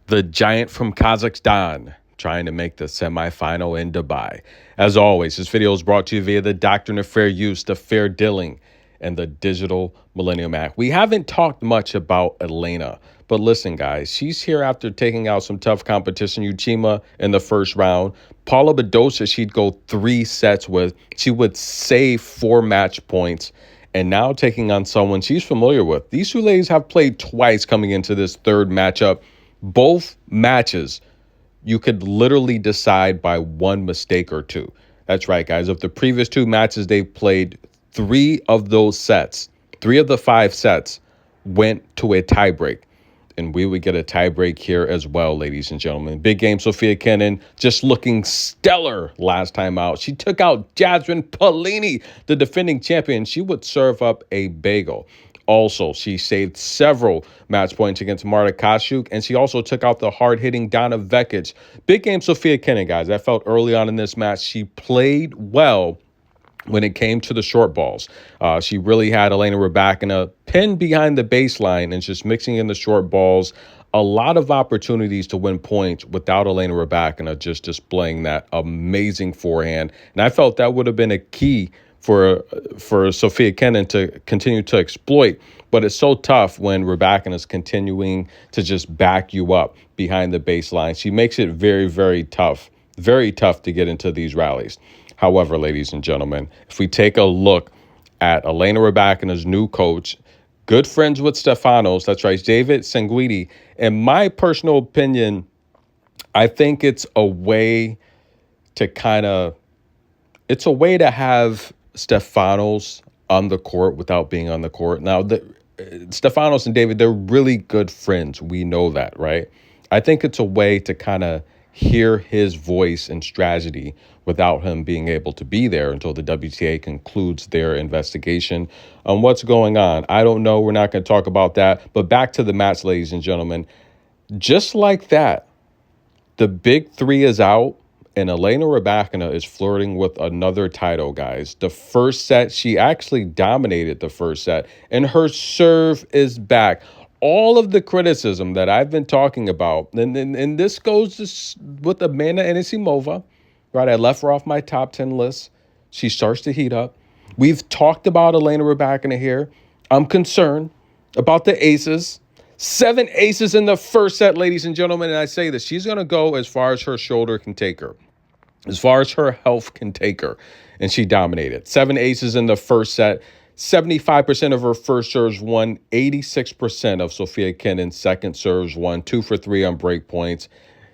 the giant from Kazakhstan, trying to make the semifinal in Dubai. As always, this video is brought to you via the Doctrine of Fair Use, the Fair Dealing, and the Digital Millennium Act. We haven't talked much about Elena, but listen, guys, she's here after taking out some tough competition. Uchima in the first round. Paula Badosa, she'd go 3 sets with. She would save 4 match points. And now taking on someone she's familiar with. These two ladies have played twice coming into this third matchup. Both matches, you could literally decide by one mistake or two. That's right, guys. Of the previous 2 matches they've played, 3 of those sets, 3 of the 5 sets went to a tiebreak. And we would get a tiebreak here as well, ladies and gentlemen. Big game, Sofia Kenin, just looking stellar last time out. She took out Jasmine Polini, the defending champion. She would serve up a bagel. Also, she saved several match points against Marta Kashuk, and she also took out the hard-hitting Donna Vekic. Big game, Sofia Kenin, guys. I felt early on in this match she played well when it came to the short balls. She really had Elena Rybakina pinned behind the baseline and just mixing in the short balls. A lot of opportunities to win points without Elena Rybakina just displaying that amazing forehand. And I felt that would have been a key for Sofia Kenin to continue to exploit. But it's so tough when Rybakina is continuing to just back you up behind the baseline. She makes it very, very tough to get into these rallies. However, ladies and gentlemen, if we take a look at Elena Rybakina's new coach, good friends with Stefanos, that's right, David Sanguidi, in my personal opinion, I think it's a way to have Stefanos on the court without being on the court. Now, Stefanos and David, they're really good friends. We know that, right? I think it's a way to kind of hear his voice and strategy without him being able to be there until the WTA concludes their investigation on what's going on. I don't know. We're not going to talk about that. But back to the match, ladies and gentlemen. Just like that, the big 3 is out, and Elena Rybakina is flirting with another title, guys. The first set, she actually dominated the first set, and her serve is back. All of the criticism that I've been talking about, and this goes with Amanda Anisimova, right? I left her off my top 10 list. She starts to heat up. We've talked about Elena Rybakina here. I'm concerned about the aces. 7 aces in the first set, ladies and gentlemen. And I say this, she's going to go as far as her shoulder can take her, as far as her health can take her. And she dominated. 7 aces in the first set. 75% of her first serves won. 86% of Sofia Kenin's second serves won. 2 for 3 on break points.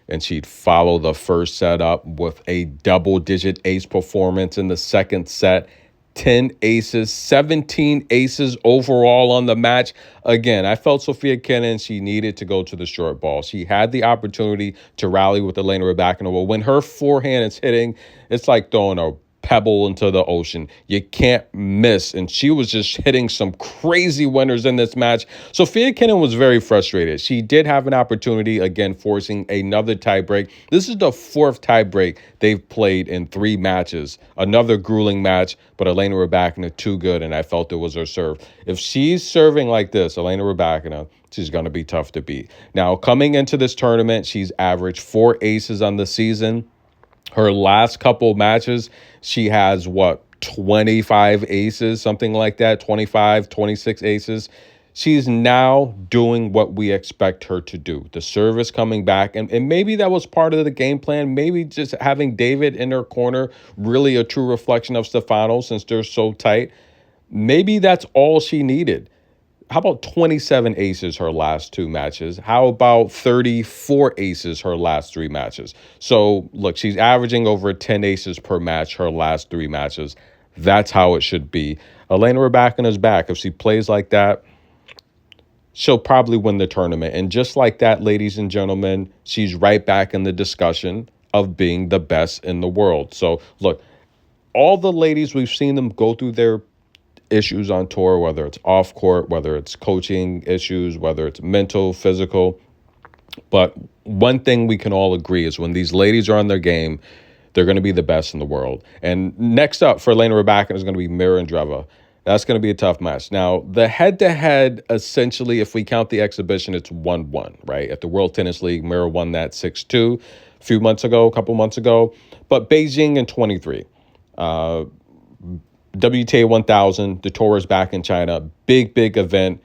And she'd follow the first set up with a double-digit ace performance in the second set. 10 aces, 17 aces overall on the match. Again, I felt Sofia Kenin, she needed to go to the short ball. She had the opportunity to rally with Elena Rybakina. Well, when her forehand is hitting, it's like throwing a pebble into the ocean. You can't miss. And she was just hitting some crazy winners in this match. Sofia Kenin was very frustrated. She did have an opportunity, again, forcing another tiebreak. This is the 4th tiebreak they've played in 3 matches. Another grueling match, but Elena Rybakina too good, and I felt it was her serve. If she's serving like this, Elena Rybakina, she's going to be tough to beat. Now, coming into this tournament, she's averaged 4 aces on the season. Her last couple matches, she has, 25 aces, something like that, 25, 26 aces. She's now doing what we expect her to do. The service coming back, and maybe that was part of the game plan. Maybe just having David in her corner, really a true reflection of Stefanos since they're so tight. Maybe that's all she needed. How about 27 aces her last 2 matches? How about 34 aces her last 3 matches? So, look, she's averaging over 10 aces per match her last 3 matches. That's how it should be. Elena Rybakina's back. If she plays like that, she'll probably win the tournament. And just like that, ladies and gentlemen, she's right back in the discussion of being the best in the world. So, look, all the ladies, we've seen them go through their issues on tour, whether it's off court, whether it's coaching issues, whether it's mental, physical. But one thing we can all agree is when these ladies are on their game, they're going to be the best in the world. And next up for Elena Rybakina is going to be Mirra and Andreeva. That's going to be a tough match. Now, the head-to-head, essentially, if we count the exhibition, it's 1-1, right? At the World Tennis League, Mirra won that 6-2 a couple months ago. But Beijing in 23. WTA 1000, the tour is back in China. Big, big event.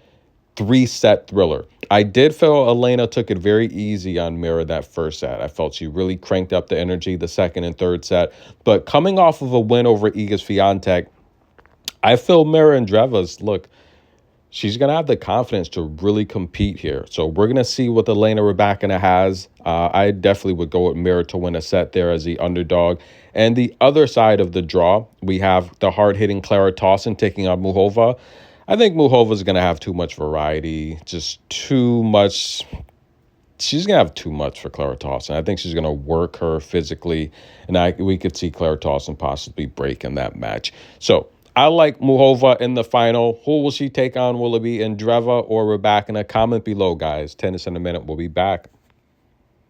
3-set thriller. I did feel Elena took it very easy on Mirra that first set. I felt she really cranked up the energy the second and third set. But coming off of a win over Iga Swiatek, I feel Mirra Andreeva's, look, she's going to have the confidence to really compete here. So we're going to see what Elena Rybakina has. I definitely would go with Mirra to win a set there as the underdog. And the other side of the draw, we have the hard-hitting Clara Tauson taking on Muchova. I think Muchova's going to have too much variety, just too much. She's going to have too much for Clara Tauson. I think she's going to work her physically, and we could see Clara Tauson possibly break in that match. So I like Muchova in the final. Who will she take on? Will it be Andreeva or Rybakina? Comment below, guys. Tennis in a Minute. We'll be back.